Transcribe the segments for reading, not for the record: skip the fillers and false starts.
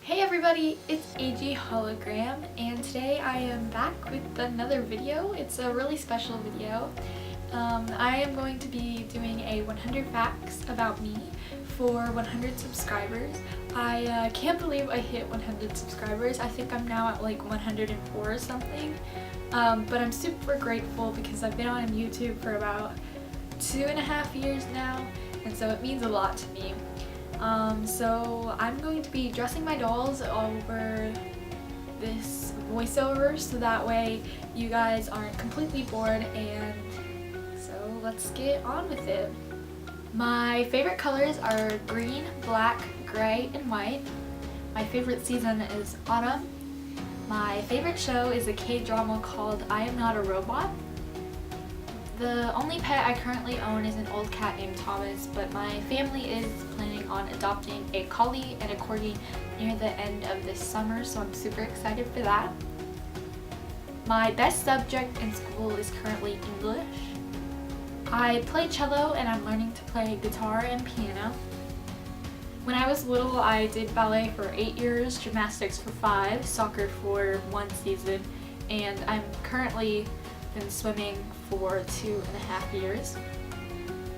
Hey everybody, it's AGHologram, and today I am back with another video. It's a really special video. I am going to be doing a 100 facts about me for 100 subscribers. I can't believe I hit 100 subscribers. I think I'm now at like 104 or something. But I'm super grateful because I've been on YouTube for about 2.5 years now, and so it means a lot to me. So I'm going to be dressing my dolls over this voiceover so that way you guys aren't completely bored, and so let's get on with it. My favorite colors are green, black, gray, and white. My favorite season is autumn. My favorite show is a K-drama called I Am Not a Robot. The only pet I currently own is an old cat named Thomas, but my family is planning on adopting a collie and a corgi near the end of this summer, so I'm super excited for that. My best subject in school is currently English. I play cello and I'm learning to play guitar and piano. When I was little, I did ballet for 8 years, gymnastics for 5, soccer for 1 season, and I'm currently been swimming for 2.5 years.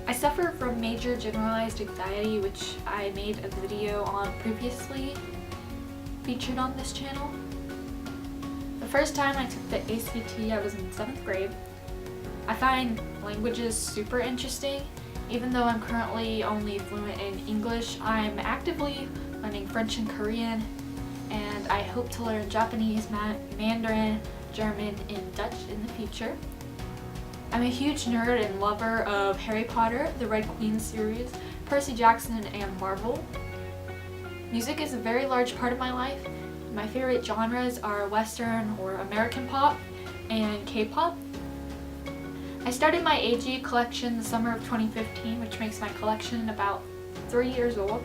I suffer from major generalized anxiety, which I made a video on previously, featured on this channel. The first time I took the ACT, I was in 7th grade. I find languages super interesting. Even though I'm currently only fluent in English, I'm actively learning French and Korean, and I hope to learn Japanese, Mandarin, German, and Dutch in the future. I'm a huge nerd and lover of Harry Potter, the Red Queen series, Percy Jackson, and Marvel. Music is a very large part of my life. My favorite genres are Western or American pop and K-pop. I started my AG collection the summer of 2015, which makes my collection about 3 years old.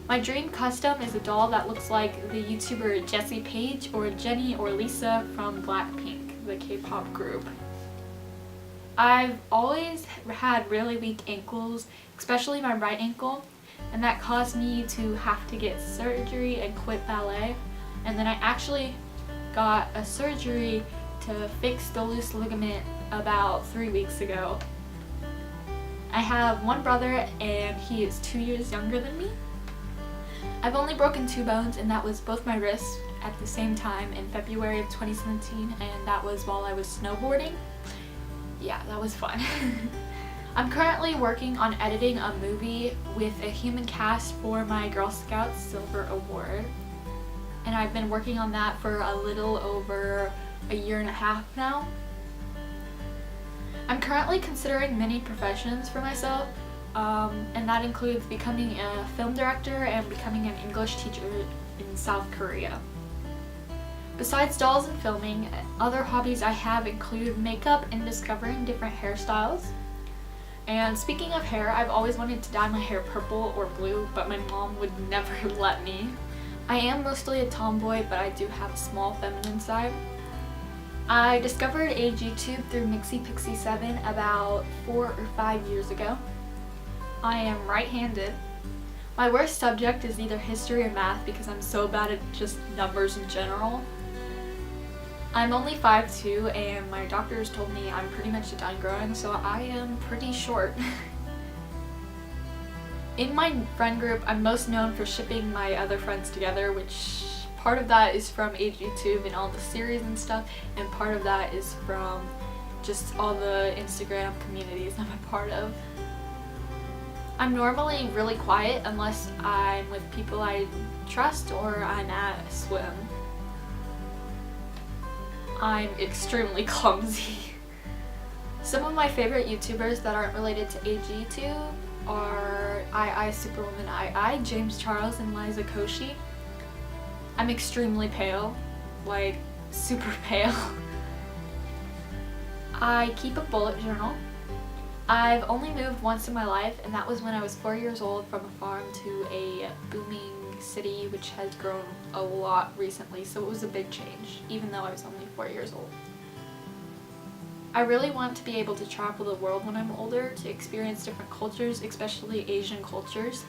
My dream custom is a doll that looks like the YouTuber Jessie Page or Jennie or Lisa from Blackpink, the K-pop group. I've always had really weak ankles, especially my right ankle, and that caused me to have to get surgery and quit ballet. And then I actually got a surgery to fix the loose ligament about 3 weeks ago. I have one brother and he is 2 years younger than me. I've only broken 2 bones, and that was both my wrists at the same time in February of 2017, and that was while I was snowboarding. Yeah, that was fun. I'm currently working on editing a movie with a human cast for my Girl Scouts Silver Award, and I've been working on that for a little over 1.5 years now. I'm currently considering many professions for myself, and that includes becoming a film director and becoming an English teacher in South Korea. Besides dolls and filming, other hobbies I have include makeup and discovering different hairstyles. And speaking of hair, I've always wanted to dye my hair purple or blue, but my mom would never let me. I am mostly a tomboy, but I do have a small feminine side. I discovered AGTube through MixiePixie7 about 4 or 5 years ago. I am right-handed. My worst subject is either history or math because I'm so bad at just numbers in general. I'm only 5'2", and my doctors told me I'm pretty much done growing, so I am pretty short. In my friend group, I'm most known for shipping my other friends together, which part of that is from AGTube and all the series and stuff, and part of that is from just all the Instagram communities I'm a part of. I'm normally really quiet unless I'm with people I trust or I'm at a swim. I'm extremely clumsy. Some of my favorite YouTubers that aren't related to AGTube are Superwoman II, James Charles, and Liza Koshy. I'm extremely pale, like super pale. I keep a bullet journal. I've only moved once in my life, and that was when I was 4 years old, from a farm to a booming city which has grown a lot recently, so it was a big change, even though I was only 4 years old. I really want to be able to travel the world when I'm older to experience different cultures, especially Asian cultures.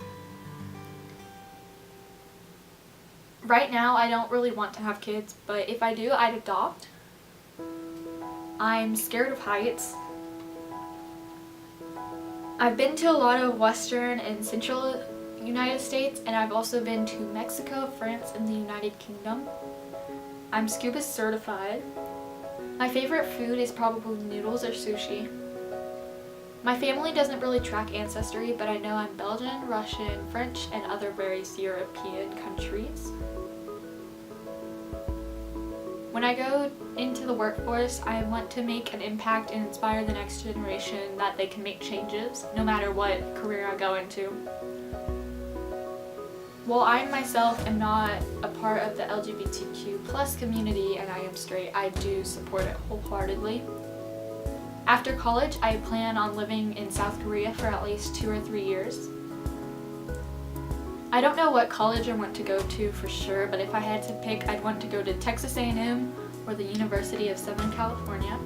Right now, I don't really want to have kids, but if I do, I'd adopt. I'm scared of heights. I've been to a lot of Western and Central United States, and I've also been to Mexico, France, and the United Kingdom. I'm scuba certified. My favorite food is probably noodles or sushi. My family doesn't really track ancestry, but I know I'm Belgian, Russian, French, and other various European countries. When I go into the workforce, I want to make an impact and inspire the next generation that they can make changes, no matter what career I go into. While I myself am not a part of the LGBTQ+ community and I am straight, I do support it wholeheartedly. After college, I plan on living in South Korea for at least 2 or 3 years. I don't know what college I want to go to for sure, but if I had to pick, I'd want to go to Texas A&M or the University of Southern California.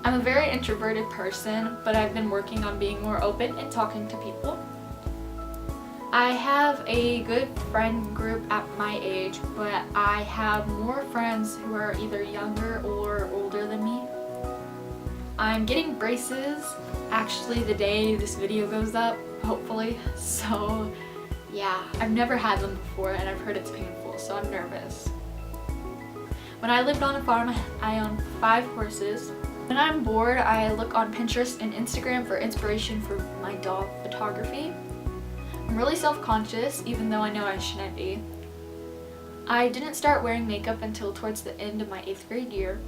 I'm a very introverted person, but I've been working on being more open and talking to people. I have a good friend group at my age, but I have more friends who are either younger or older than me. I'm getting braces actually the day this video goes up, hopefully. So yeah, I've never had them before and I've heard it's painful, so I'm nervous. When I lived on a farm, I owned 5 horses. When I'm bored, I look on Pinterest and Instagram for inspiration for my dog photography. I'm really self-conscious, even though I know I shouldn't be. I didn't start wearing makeup until towards the end of my 8th grade year.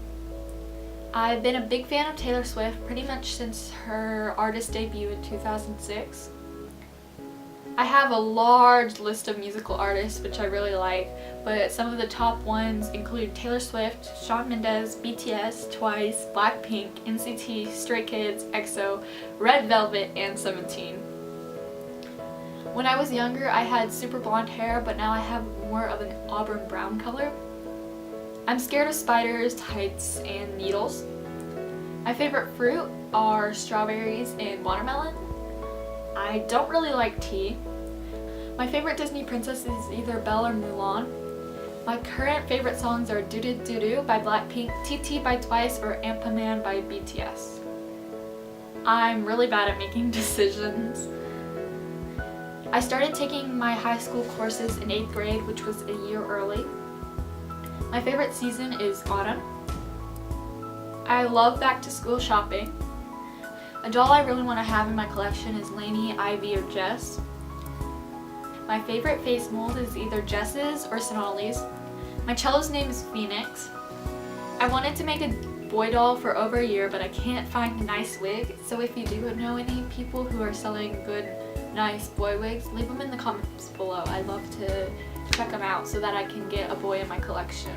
I've been a big fan of Taylor Swift pretty much since her artist debut in 2006. I have a large list of musical artists which I really like, but some of the top ones include Taylor Swift, Shawn Mendes, BTS, Twice, Blackpink, NCT, Stray Kids, EXO, Red Velvet, and 17. When I was younger, I had super blonde hair, but now I have more of an auburn brown color. I'm scared of spiders, heights, and needles. My favorite fruit are strawberries and watermelon. I don't really like tea. My favorite Disney princess is either Belle or Mulan. My current favorite songs are Doo Doo Doo Doo by Blackpink, TT by Twice, or Ampa Man by BTS. I'm really bad at making decisions. I started taking my high school courses in 8th grade, which was a year early. My favorite season is autumn. I love back to school shopping. A doll I really want to have in my collection is Lainey, Ivy, or Jess. My favorite face mold is either Jess's or Sonali's. My cello's name is Phoenix. I wanted to make a boy doll for over a year, but I can't find a nice wig, so if you do know any people who are selling good, nice boy wigs, leave them in the comments below. I'd love to check them out so that I can get a boy in my collection.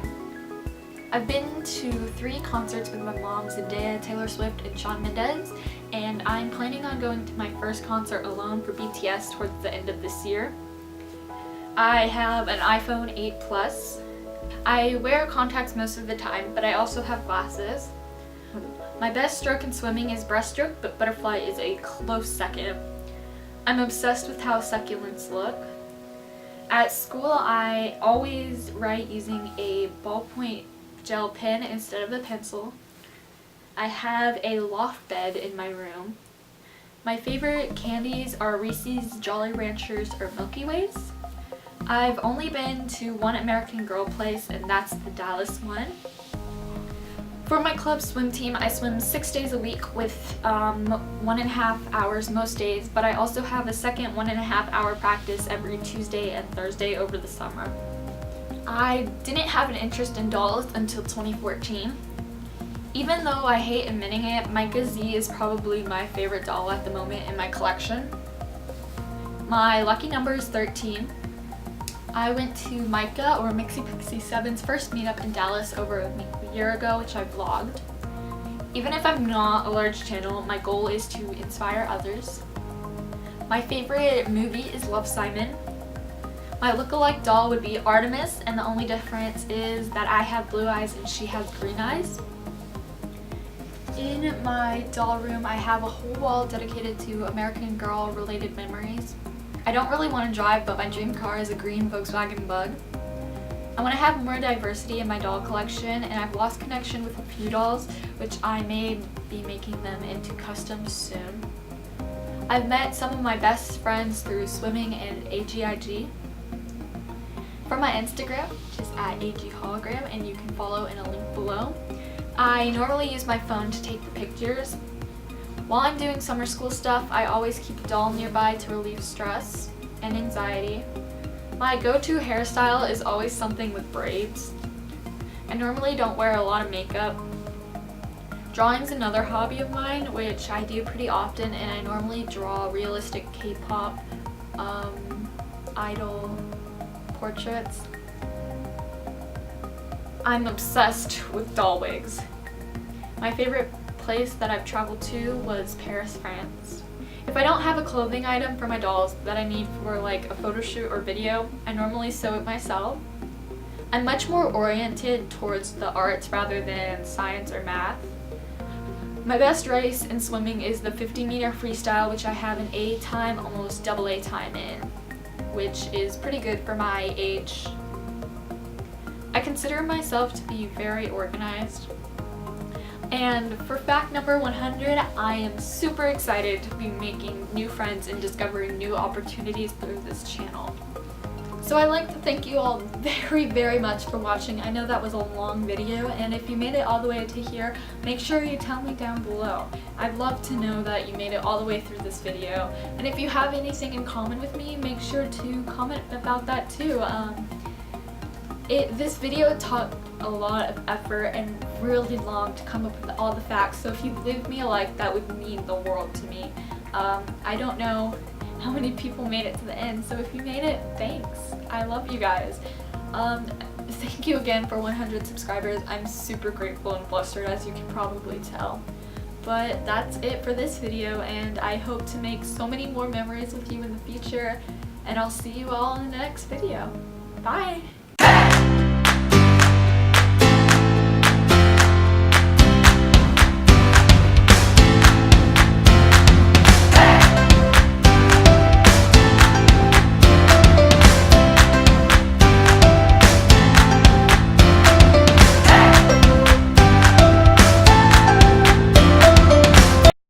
I've been to 3 concerts with my mom, Zendaya, Taylor Swift, and Shawn Mendes, and I'm planning on going to my first concert alone for BTS towards the end of this year. I have an iPhone 8 Plus. I wear contacts most of the time, but I also have glasses. My best stroke in swimming is breaststroke, but butterfly is a close second. I'm obsessed with how succulents look. At school, I always write using a ballpoint gel pen instead of a pencil. I have a loft bed in my room. My favorite candies are Reese's, Jolly Ranchers, or Milky Ways. I've only been to one American Girl place, and that's the Dallas one. For my club swim team, I swim 6 days a week with 1.5 hours most days, but I also have a second 1.5 hour practice every Tuesday and Thursday over the summer. I didn't have an interest in dolls until 2014. Even though I hate admitting it, Micah Z is probably my favorite doll at the moment in my collection. My lucky number is 13. I went to Micah, or Mixie Pixie 7's first meetup in Dallas over a year ago, which I vlogged. Even if I'm not a large channel, my goal is to inspire others. My favorite movie is Love, Simon. My lookalike doll would be Artemis, and the only difference is that I have blue eyes and she has green eyes. In my doll room, I have a whole wall dedicated to American Girl related memories. I don't really want to drive, but my dream car is a green Volkswagen Bug. I want to have more diversity in my doll collection, and I've lost connection with a few dolls, which I may be making them into customs soon. I've met some of my best friends through swimming and AGIG. For my Instagram, which is at AGHologram, and you can follow in a link below, I normally use my phone to take the pictures. While I'm doing summer school stuff, I always keep a doll nearby to relieve stress and anxiety. My go-to hairstyle is always something with braids. I normally don't wear a lot of makeup. Drawing's another hobby of mine, which I do pretty often, and I normally draw realistic K-pop idol portraits. I'm obsessed with doll wigs. My favorite place that I've traveled to was Paris, France. If I don't have a clothing item for my dolls that I need for like a photo shoot or video, I normally sew it myself. I'm much more oriented towards the arts rather than science or math. My best race in swimming is the 50-meter freestyle, which I have an A time, almost double A time in, which is pretty good for my age. I consider myself to be very organized. And for fact number 100, I am super excited to be making new friends and discovering new opportunities through this channel. So I'd like to thank you all very, very much for watching. I know that was a long video, and if you made it all the way to here, make sure you tell me down below. I'd love to know that you made it all the way through this video. And if you have anything in common with me, make sure to comment about that too. This video took a lot of effort and really long to come up with all the facts, so if you leave me a like, that would mean the world to me. I don't know how many people made it to the end, so if you made it, thanks. I love you guys. Thank you again for 100 subscribers. I'm super grateful and flustered, as you can probably tell. But that's it for this video, and I hope to make so many more memories with you in the future, and I'll see you all in the next video. Bye!